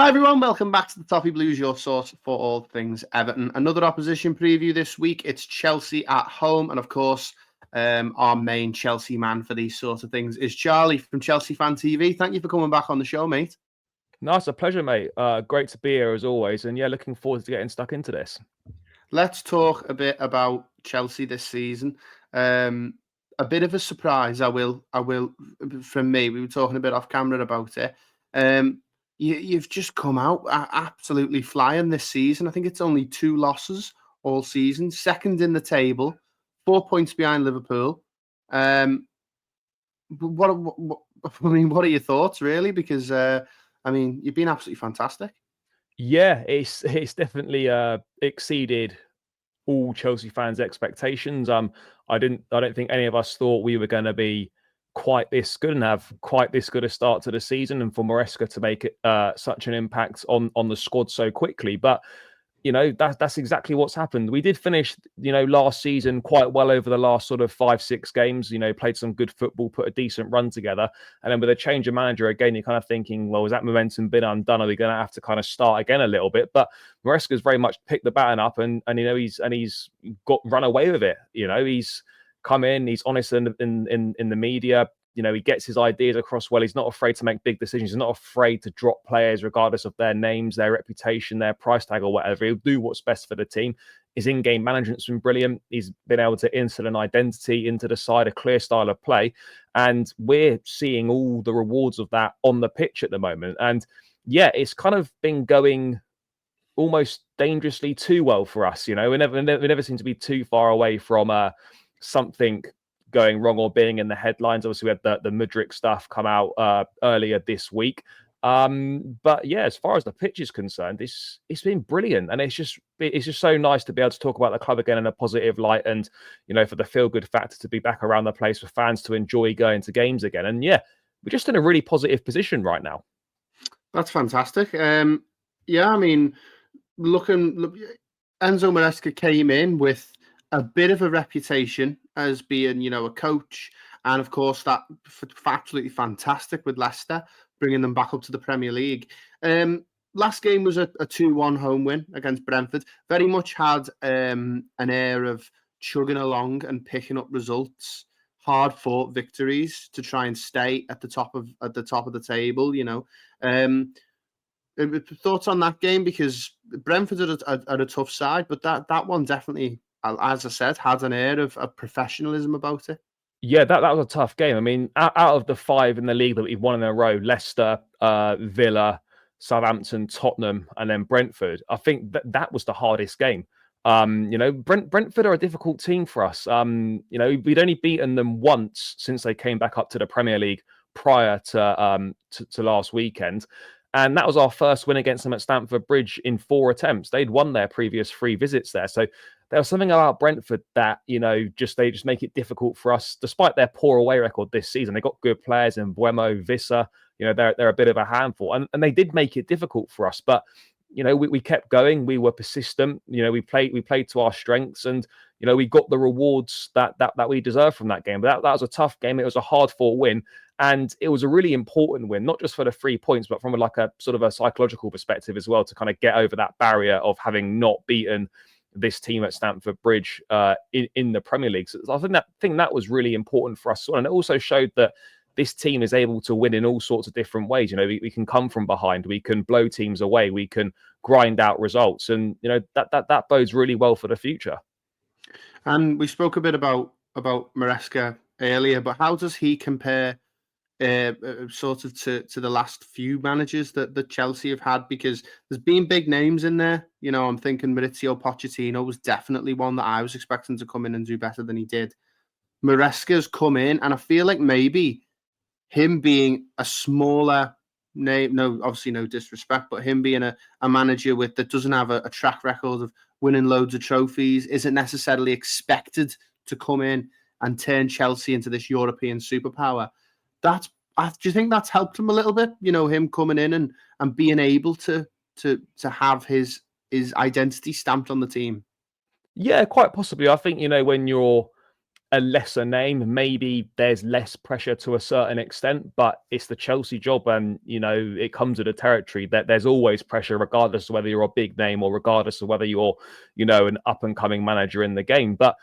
Hi everyone, welcome back to the Toffee Blues, your source for all things Everton. Another opposition preview this week. It's Chelsea at home, and of course, our main Chelsea man for these sorts of things is Charlie from Chelsea Fan TV. Thank you for coming back on the show, mate. No, it's a pleasure, mate. Great to be here as always, and yeah, looking forward to getting stuck into this. Let's talk a bit about Chelsea this season. A bit of a surprise, I will. From me, we were talking a bit off camera about it. You've just come out absolutely flying this season. I think it's only 2 losses all season, second in the table, 4 points behind Liverpool. What are your thoughts, really? Because you've been absolutely fantastic. Yeah, it's definitely exceeded all Chelsea fans' expectations. I don't think any of us thought we were going to be quite this good and have quite this good a start to the season, and for Maresca to make it such an impact on the squad so quickly. But that's exactly what's happened. We did finish last season quite well over the last sort of 5-6 games. Played some good football, put a decent run together, and then with a change of manager again, you're kind of thinking, well, has that momentum been undone? Are we going to have to kind of start again a little bit? But Maresca's very much picked the baton up, and he's got run away with it. He's come in, he's honest in the media. He gets his ideas across well. He's not afraid to make big decisions. He's not afraid to drop players regardless of their names, their reputation, their price tag or whatever. He'll do what's best for the team. His in-game management's been brilliant. He's been able to instill an identity into the side, a clear style of play. And we're seeing all the rewards of that on the pitch at the moment. And yeah, it's kind of been going almost dangerously too well for us. We never seem to be too far away from something going wrong or being in the headlines. Obviously, we had the Mudryk stuff come out earlier this week. But yeah, as far as the pitch is concerned, it's been brilliant, and it's just so nice to be able to talk about the club again in a positive light, and for the feel good factor to be back around the place for fans to enjoy going to games again. And yeah, we're just in a really positive position right now. That's fantastic. Look, Enzo Maresca came in with a bit of a reputation as being, a coach, and of course that absolutely fantastic with Leicester, bringing them back up to the Premier League. Last game was a 2-1 home win against Brentford. Very much had an air of chugging along and picking up results, hard-fought victories to try and stay at the top of the table. Thoughts on that game? Because Brentford are a tough side, but that one definitely, as I said, had an air of professionalism about it. Yeah, that was a tough game. I mean, out of the 5 in the league that we've won in a row, Leicester, Villa, Southampton, Tottenham, and then Brentford, I think that was the hardest game. Brentford are a difficult team for us. We'd only beaten them once since they came back up to the Premier League prior to last weekend. And that was our first win against them at Stamford Bridge in 4 attempts. They'd won their previous 3 visits there. So there was something about Brentford that, they just make it difficult for us, despite their poor away record this season. They got good players in Buemo, Visser. They're a bit of a handful. And they did make it difficult for us. But, we kept going. We were persistent. We played to our strengths, and, we got the rewards that we deserved from that game. But that was a tough game. It was a hard-fought win. And it was a really important win, not just for the 3 points, but from a sort of a psychological perspective as well, to kind of get over that barrier of having not beaten this team at Stamford Bridge in the Premier League. So I think that was really important for us. And it also showed that this team is able to win in all sorts of different ways. We can come from behind, we can blow teams away, we can grind out results, and that bodes really well for the future. And we spoke a bit about Maresca earlier, but how does he compare sort of to the last few managers that Chelsea have had? Because there's been big names in there. I'm thinking Maurizio Pochettino was definitely one that I was expecting to come in and do better than he did. Maresca's come in, and I feel like maybe him being a smaller name, obviously no disrespect, but him being a manager that doesn't have a track record of winning loads of trophies, isn't necessarily expected to come in and turn Chelsea into this European superpower. Do you think that's helped him a little bit? Him coming in and being able to have his identity stamped on the team. Yeah, quite possibly. I think when you're a lesser name. Maybe there's less pressure to a certain extent, but it's the Chelsea job, and it comes with the territory that there's always pressure, regardless of whether you're a big name or regardless of whether you're, an up and coming manager in the game. But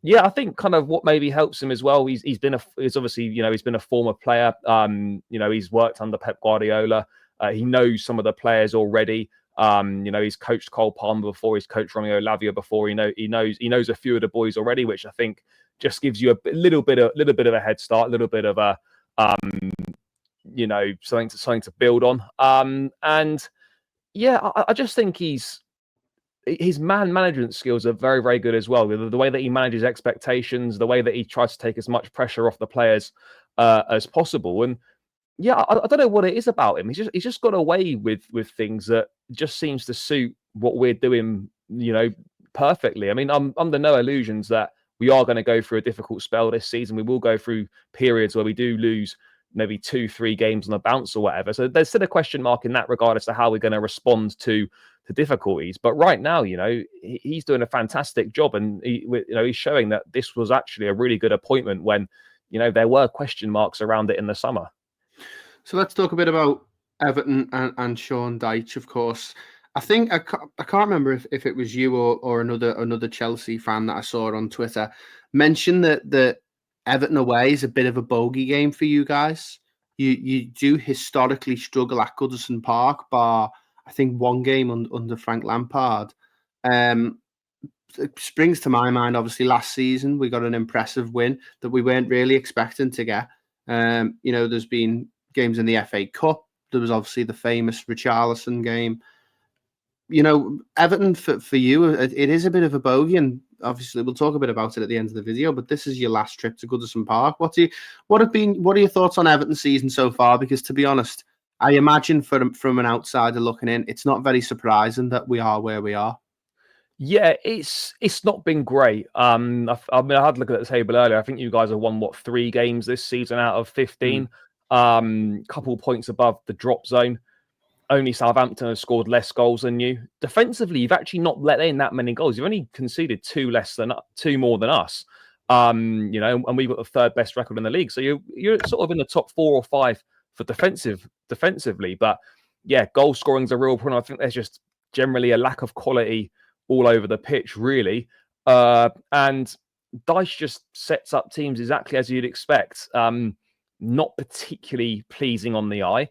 yeah, I think kind of what maybe helps him as well. He's obviously he's been a former player. He's worked under Pep Guardiola. He knows some of the players already. He's coached Cole Palmer before. He's coached Romeo Lavia before. He knows a few of the boys already, which I think just gives you a little bit of a head start, a little bit of a something to build on. And yeah, I just think his man management skills are very, very good as well. The way that he manages expectations, the way that he tries to take as much pressure off the players as possible. And yeah, I don't know what it is about him. He's just got away with things that just seems to suit what we're doing, perfectly. I mean, I'm under no illusions that we are going to go through a difficult spell this season. We will go through periods where we do lose maybe 2-3 games on a bounce or whatever. So there's still a question mark in that regard as to how we're going to respond to difficulties. But right now, he's doing a fantastic job, and he's showing that this was actually a really good appointment when, there were question marks around it in the summer. So let's talk a bit about Everton and Sean Dyche, of course. I think I can't remember if it was you or another Chelsea fan that I saw on Twitter mention that Everton away is a bit of a bogey game for you guys. You do historically struggle at Goodison Park, bar I think one game under Frank Lampard. It springs to my mind, obviously, last season we got an impressive win that we weren't really expecting to get. There's been games in the FA Cup. There was obviously the famous Richarlison game. Everton for you, it is a bit of a bogey, and obviously we'll talk a bit about it at the end of the video. But this is your last trip to Goodison Park. What are your thoughts on Everton's season so far? Because to be honest, I imagine from an outsider looking in, it's not very surprising that we are where we are. Yeah, it's not been great. I had a look at the table earlier. I think you guys have won 3 games this season out of 15. Couple points above the drop zone. Only Southampton have scored less goals than you. Defensively, you've actually not let in that many goals. You've only conceded 2 more than us. And we've got the 3rd best record in the league. So you're sort of in the top 4 or 5 for defensively. But yeah, goal scoring is a real problem. I think there's just generally a lack of quality all over the pitch, really. And Dyche just sets up teams exactly as you'd expect. Not particularly pleasing on the eye.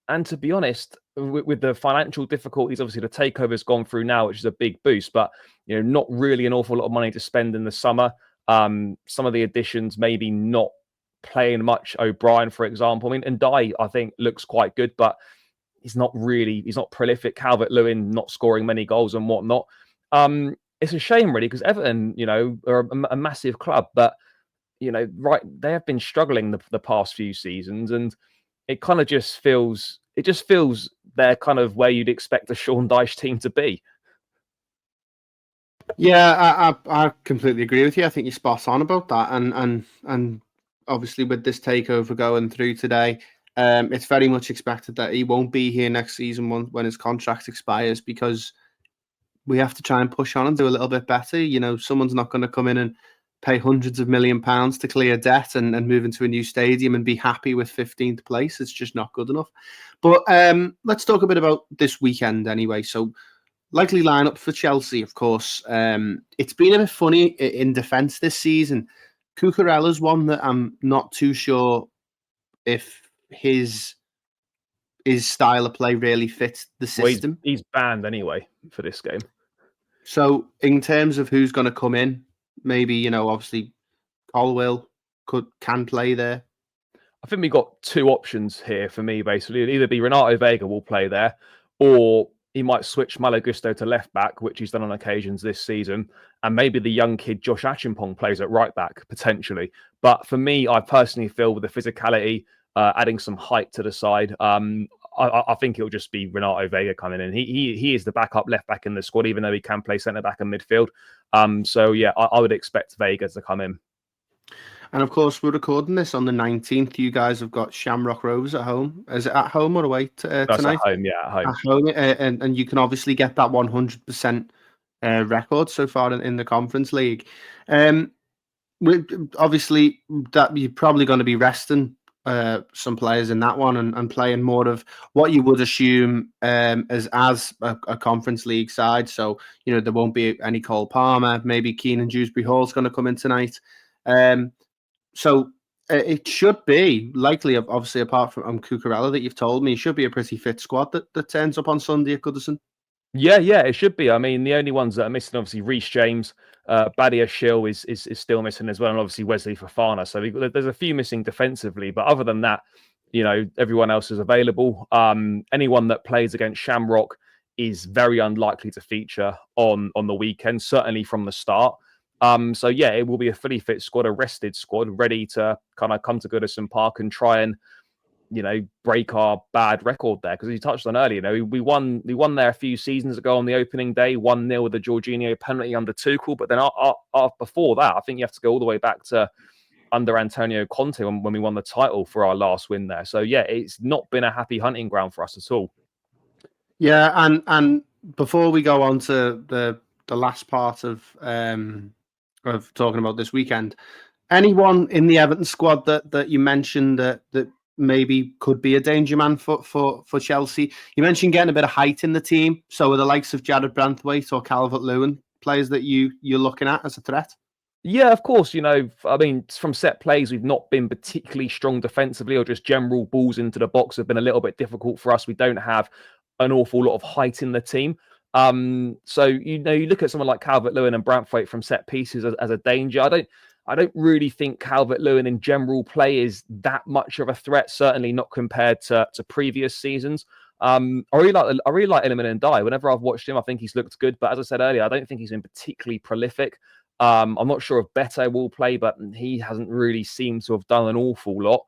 And to be honest, with the financial difficulties, obviously the takeover's gone through now, which is a big boost, but not really an awful lot of money to spend in the summer. Some of the additions maybe not playing much. O'Brien, for example. I mean, and Ndiaye, I think, looks quite good, but he's not prolific. Calvert-Lewin not scoring many goals and whatnot. It's a shame, really, because Everton, are a massive club, but they have been struggling the past few seasons, and it kind of just feels they're kind of where you'd expect a Sean Dyche team to be. Yeah, I completely agree with you. I think you're spot on about that, and obviously with this takeover going through today, it's very much expected that he won't be here next season when his contract expires, because we have to try and push on and do a little bit better. Someone's not going to come in and pay hundreds of £1 million to clear debt and move into a new stadium and be happy with 15th place. It's just not good enough. But let's talk a bit about this weekend anyway. So likely lineup for Chelsea, of course. It's been a bit funny in defence this season. Cucurella's one that I'm not too sure if his style of play really fits the system. Well, he's banned anyway for this game. So in terms of who's going to come in, maybe, obviously Colwill can play there. I think we've got 2 options here for me, basically. It'll either be Renato Vega will play there, or he might switch Malo Gusto to left back, which he's done on occasions this season. And maybe the young kid Josh Achimpong plays at right back, potentially. But for me, I personally feel with the physicality, adding some height to the side, I think it'll just be Renato Vega coming in. He is the backup left back in the squad, even though he can play centre back and midfield. So yeah, I would expect Vega to come in. And of course, we're recording this on the 19th. You guys have got Shamrock Rovers at home. Is it at home or away tonight? At home, yeah, at home. At home, and you can obviously get that 100% record so far in the Conference League. Obviously, that you're probably going to be resting some players in that one and playing more of what you would assume as a Conference League side. So, there won't be any Cole Palmer. Maybe Keenan Dewsbury Hall's going to come in tonight. So it should be likely, obviously, apart from Cucurella that you've told me, it should be a pretty fit squad that turns up on Sunday at Goodison. Yeah, it should be. I mean, the only ones that are missing, obviously, Reece James, Badia Shill is still missing as well, and obviously Wesley Fofana. So there's a few missing defensively, but other than that, everyone else is available. Anyone that plays against Shamrock is very unlikely to feature on the weekend, certainly from the start. So yeah, it will be a fully fit squad, a rested squad, ready to kind of come to Goodison Park and try and break our bad record there, because you touched on earlier, we won there a few seasons ago on the opening day, 1-0 with the Jorginho penalty under Tuchel. But then before that, I think you have to go all the way back to under Antonio Conte when we won the title for our last win there. So yeah, it's not been a happy hunting ground for us at all. Yeah, and before we go on to the last part of talking about this weekend, anyone in the Everton squad that you mentioned that maybe could be a danger man for Chelsea? You mentioned getting a bit of height in the team. So are the likes of Jared Branthwaite or Calvert-Lewin players that you're looking at as a threat? Yeah, of course. I mean, from set plays, we've not been particularly strong defensively, or just general balls into the box have been a little bit difficult for us. We don't have an awful lot of height in the team. So you look at someone like Calvert-Lewin and Branthwaite from set pieces as a danger. I don't really think Calvert-Lewin in general play is that much of a threat. Certainly not compared to previous seasons. I really like Iliman Ndiaye. Whenever I've watched him, I think he's looked good. But as I said earlier, I don't think he's been particularly prolific. I'm not sure if Beto will play, but he hasn't really seemed to have done an awful lot.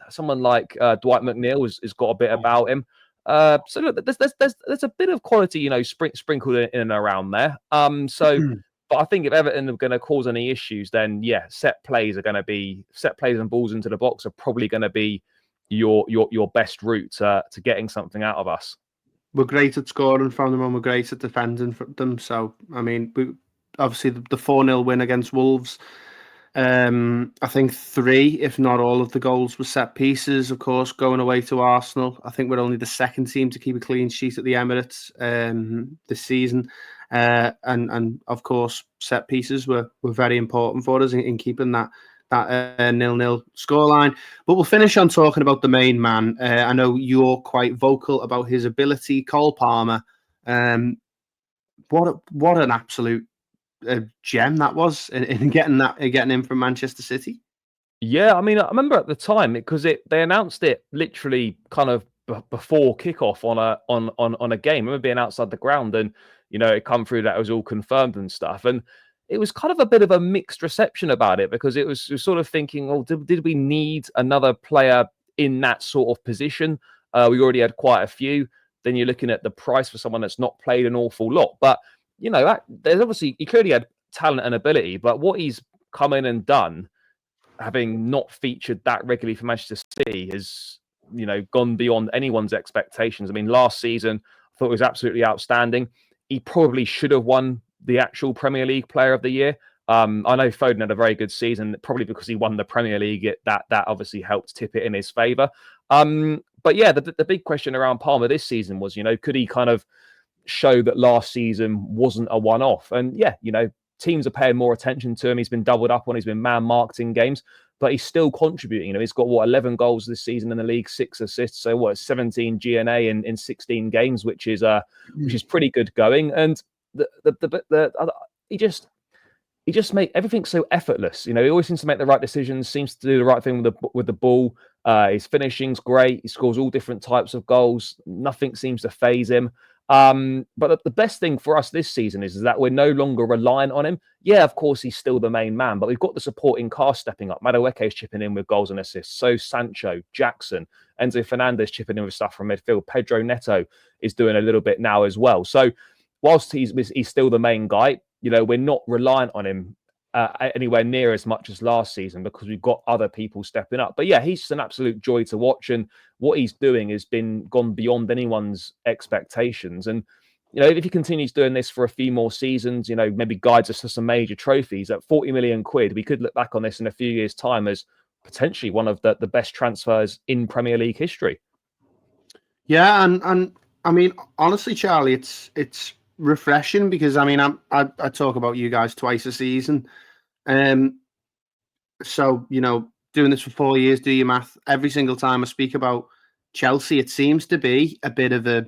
Someone like Dwight McNeil has got a bit about him. So look, there's a bit of quality, sprinkled in and around there. But I think if Everton are going to cause any issues, then yeah, set plays and balls into the box are probably going to be your best route to getting something out of us. We're great at scoring from them and we're great at defending from them. So, I mean, obviously the 4-0 win against Wolves, I think 3, if not all of the goals were set pieces, of course, going away to Arsenal. I think we're only the second team to keep a clean sheet at the Emirates this season. And of course, set pieces were very important for us in keeping that 0-0 scoreline. But we'll finish on talking about the main man. I know you're quite vocal about his ability, Cole Palmer. What an absolute gem that was in getting him from Manchester City. Yeah, I mean, I remember at the time because they announced it literally kind of before kickoff on a game. I remember being outside the ground and it come through that it was all confirmed and stuff, and it was kind of a bit of a mixed reception about it, because it was sort of thinking, oh, did we need another player in that sort of position? We already had quite a few. Then you're looking at the price for someone that's not played an awful lot, but there's obviously, he clearly had talent and ability, but what he's come in and done, having not featured that regularly for Manchester City, has gone beyond anyone's expectations. I mean, last season I thought it was absolutely outstanding. He probably should have won the actual Premier League Player of the Year. I know Foden had a very good season, probably because he won the Premier League. That obviously helped tip it in his favour. But yeah, the big question around Palmer this season was, could he kind of show that last season wasn't a one-off? And yeah, teams are paying more attention to him. He's been doubled up on. He's been man-marked in games, but he's still contributing. He's got 11 goals this season in the league, 6 assists. So 17 GNA in 16 games, which is pretty good going. And he just make everything so effortless. He always seems to make the right decisions, seems to do the right thing with the ball. His finishing's great. He scores all different types of goals. Nothing seems to faze him. But the best thing for us this season is that we're no longer reliant on him. Yeah, of course, he's still the main man, but we've got the supporting cast stepping up. Madueke's chipping in with goals and assists. So Sancho, Jackson, Enzo Fernandez chipping in with stuff from midfield. Pedro Neto is doing a little bit now as well. So whilst he's still the main guy, we're not reliant on him anywhere near as much as last season, because we've got other people stepping up. But yeah, he's just an absolute joy to watch, and what he's doing has gone beyond anyone's expectations. And you know, if he continues doing this for a few more seasons, you know, maybe guides us to some major trophies at 40 million quid, we could look back on this in a few years' time as potentially one of the best transfers in Premier League history. Yeah, and I mean, honestly, Charlie, it's refreshing because I mean, I talk about you guys twice a season, so you know, doing this for 4 years, do your math. Every single time I speak about Chelsea, it seems to be a bit of a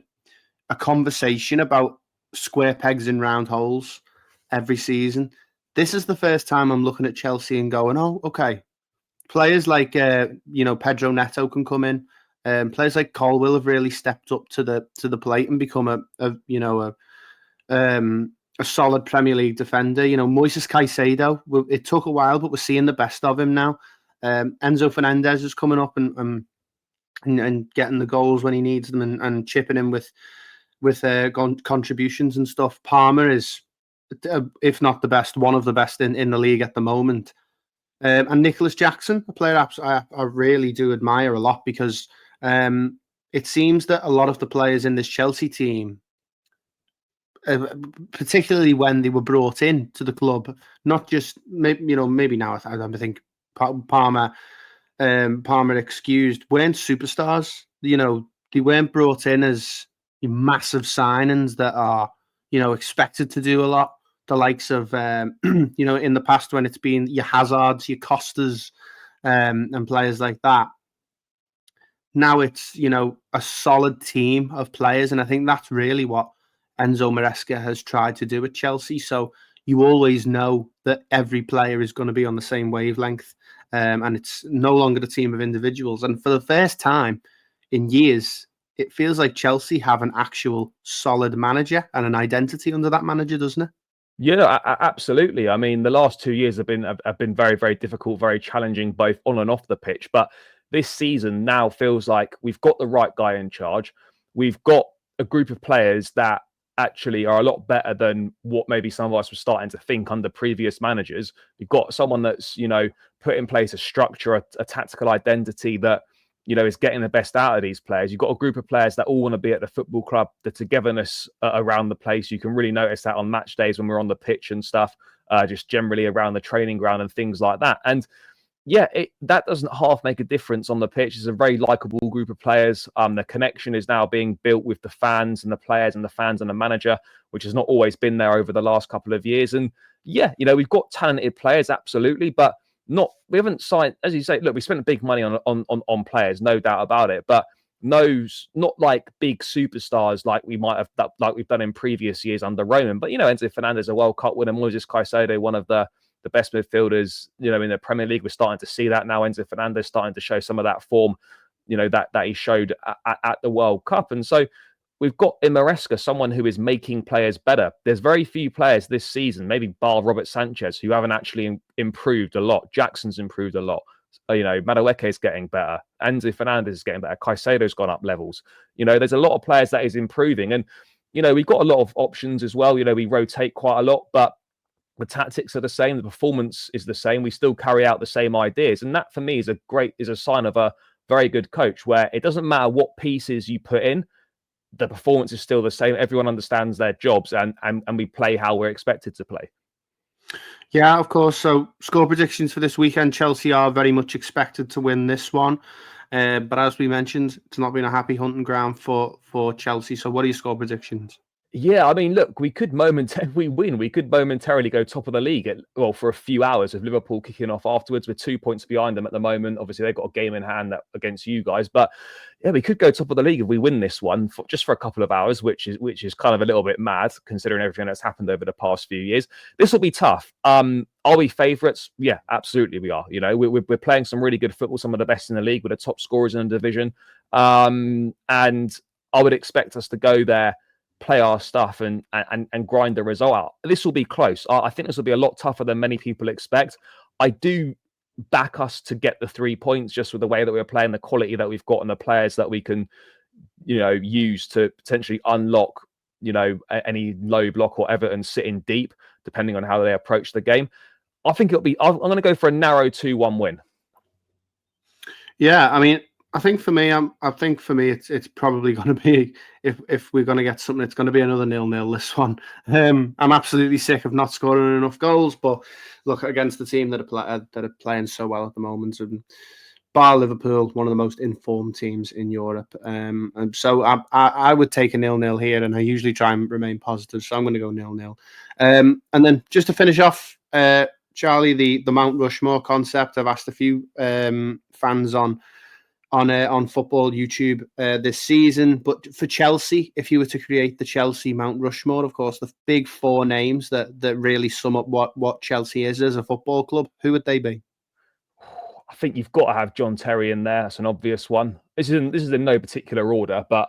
conversation about square pegs in round holes every season. This is the first time I'm looking at Chelsea and going, oh, okay. Players like Pedro Neto can come in. Players like Colwill have really stepped up to the plate and become a solid Premier League defender. You know, Moises Caicedo. It took a while, but we're seeing the best of him now. Enzo Fernandez is coming up and getting the goals when he needs them and chipping in with contributions and stuff. Palmer is, if not the best, one of the best in the league at the moment. And Nicholas Jackson, a player I really do admire a lot because it seems that a lot of the players in this Chelsea team, particularly when they were brought in to the club, not just maybe now I think Palmer excused, weren't superstars. You know, they weren't brought in as massive signings that are expected to do a lot. The likes of in the past when it's been your Hazards, your Costas, and players like that. Now it's a solid team of players, and I think that's really what Enzo Maresca has tried to do at Chelsea. So you always know that every player is going to be on the same wavelength, and it's no longer the team of individuals. And for the first time in years, it feels like Chelsea have an actual solid manager and an identity under that manager, doesn't it? Yeah, absolutely. I mean, the last 2 years have been very, very difficult, very challenging, both on and off the pitch. But this season now feels like we've got the right guy in charge. We've got a group of players that actually are a lot better than what maybe some of us were starting to think under previous managers. You've got someone that's, put in place a structure, a tactical identity that, is getting the best out of these players. You've got a group of players that all want to be at the football club, the togetherness around the place. You can really notice that on match days when we're on the pitch and stuff, just generally around the training ground and things like that. And yeah, that doesn't half make a difference on the pitch. It's a very likable group of players. The connection is now being built with the fans and the players and the fans and the manager, which has not always been there over the last couple of years. And yeah, we've got talented players, absolutely, but we haven't signed, as you say, look, we spent big money on players, no doubt about it, but not like big superstars like we might have, like we've done in previous years under Roman. But Enzo Fernandez, a World Cup winner, Moises Caicedo, one of the best midfielders, in the Premier League. We're starting to see that now. Enzo Fernandez starting to show some of that form, that he showed at the World Cup. And so we've got in Maresca someone who is making players better. There's very few players this season, maybe bar Robert Sanchez, who haven't actually improved a lot. Jackson's improved a lot. Madueke is getting better. Enzo Fernandez is getting better. Caicedo's gone up levels. There's a lot of players that is improving. And, we've got a lot of options as well. We rotate quite a lot, but the tactics are the same. The performance is the same. We still carry out the same ideas. And that for me is a sign of a very good coach, where it doesn't matter what pieces you put in, the performance is still the same. Everyone understands their jobs and we play how we're expected to play. Yeah, of course. So score predictions for this weekend, Chelsea are very much expected to win this one. But as we mentioned, it's not been a happy hunting ground for Chelsea. So what are your score predictions? Yeah, I mean, look, we could momentarily go top of the league for a few hours with Liverpool kicking off afterwards. We're 2 points behind them at the moment. Obviously, they've got a game in hand against you guys, but yeah, we could go top of the league if we win this one for a couple of hours, which is kind of a little bit mad considering everything that's happened over the past few years. This will be tough. Are we favourites? Yeah, absolutely we are. We're playing some really good football, some of the best in the league, with the top scorers in the division, and I would expect us to go there, play our stuff and grind the result out. This will be close. I think this will be a lot tougher than many people expect. I do back us to get the 3 points just with the way that we're playing, the quality that we've got and the players that we can, use to potentially unlock, any low block or Everton sitting deep, depending on how they approach the game. I think I'm going to go for a narrow 2-1 win. Yeah, I mean, I think for me, it's probably going to be if we're going to get something, it's going to be another 0-0 this one. I'm absolutely sick of not scoring enough goals, but look, against the team that are playing so well at the moment, and bar Liverpool, one of the most informed teams in Europe. And so I would take a 0-0 here, and I usually try and remain positive, so I'm going to go 0-0. And then just to finish off, Charlie, the Mount Rushmore concept. I've asked a few fans on football YouTube this season. But for Chelsea, if you were to create the Chelsea Mount Rushmore, of course, the big four names that really sum up what Chelsea is as a football club, who would they be? I think you've got to have John Terry in there. That's an obvious one. This is in no particular order, but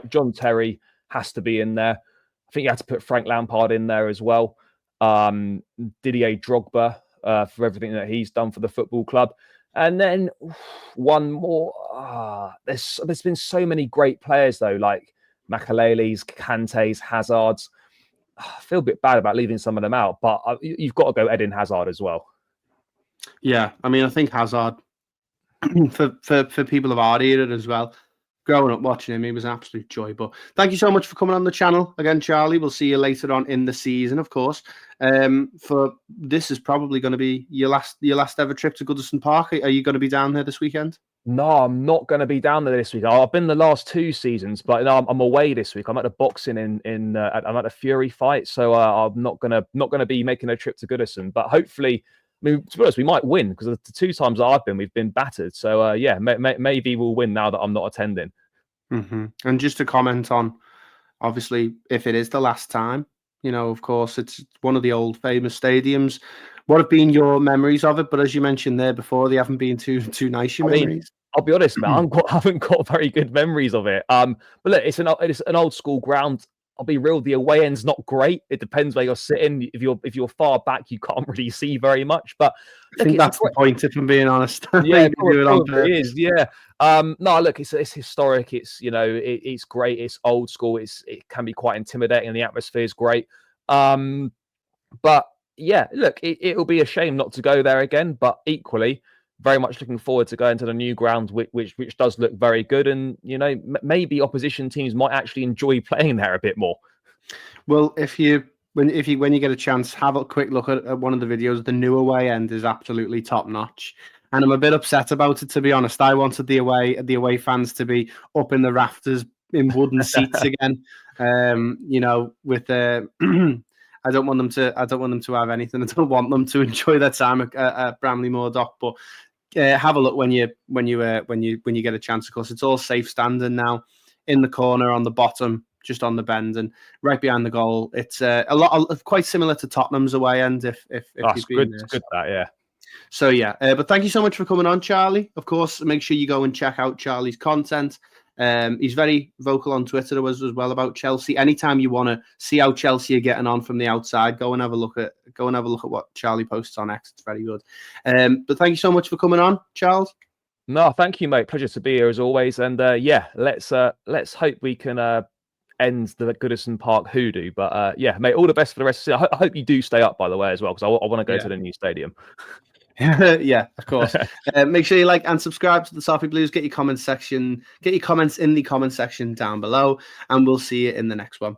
John Terry has to be in there. I think you had to put Frank Lampard in there as well. Didier Drogba for everything that he's done for the football club. And then one more. There's been so many great players though, like Makalele's, Kante's, Hazard's. I feel a bit bad about leaving some of them out, but you've got to go Eden Hazard as well. Yeah, I mean, I think Hazard for people of our era as well. Growing up watching him, he was an absolute joy. But thank you so much for coming on the channel again, Charlie. We'll see you later on in the season, of course. For this is probably going to be your last ever trip to Goodison Park. Are you going to be down there this weekend? No, I'm not going to be down there this week. I've been the last 2 seasons, but no, I'm away this week. I'm at the boxing I'm at a Fury fight, so I'm not gonna be making a trip to Goodison. But hopefully, I mean, to be honest, we might win because the 2 times that I've been, we've been battered. So maybe we'll win now that I'm not attending. Mm-hmm. And just to comment on, obviously, if it is the last time, of course, it's one of the old famous stadiums. What have been your memories of it? But as you mentioned there before, they haven't been too nice. Your memories. I'll be honest, man. I haven't got very good memories of it. But look, it's an old school ground. I'll be real. The away end's not great. It depends where you're sitting. If you're far back, you can't really see very much. But I think that's the point. If I'm being honest, yeah, it is. Yeah. No, look, it's historic. It's it's great. It's old school. It can be quite intimidating, and the atmosphere is great. But yeah, look, it'll be a shame not to go there again. But equally, very much looking forward to going to the new ground, which does look very good, and maybe opposition teams might actually enjoy playing there a bit more. Well, when you get a chance, have a quick look at one of the videos. The new away end is absolutely top notch, and I'm a bit upset about it, to be honest. I wanted the away fans to be up in the rafters in wooden seats again. With I don't want them to have anything. I don't want them to enjoy their time at Bramley Moor Dock, but. Have a look when you get a chance. Of course, it's all safe standing now in the corner on the bottom, just on the bend and right behind the goal. It's quite similar to Tottenham's away end. If that's good, it's good that, yeah. So yeah, but thank you so much for coming on, Charlie. Of course, make sure you go and check out Charlie's content. He's very vocal on Twitter as well about Chelsea. Anytime you want to see how Chelsea are getting on from the outside, go and have a look at what Charlie posts on X. It's very good. But thank you so much for coming on, Charles. No, thank you, mate. Pleasure to be here as always. And let's hope we can end the Goodison Park hoodoo. But mate, all the best for the rest of the season. I hope you do stay up, by the way, as well, because I want to go to the new stadium. Yeah, of course. Make sure you like and subscribe to the Sophie Blues. Get your comments in the comment section down below, and we'll see you in the next one.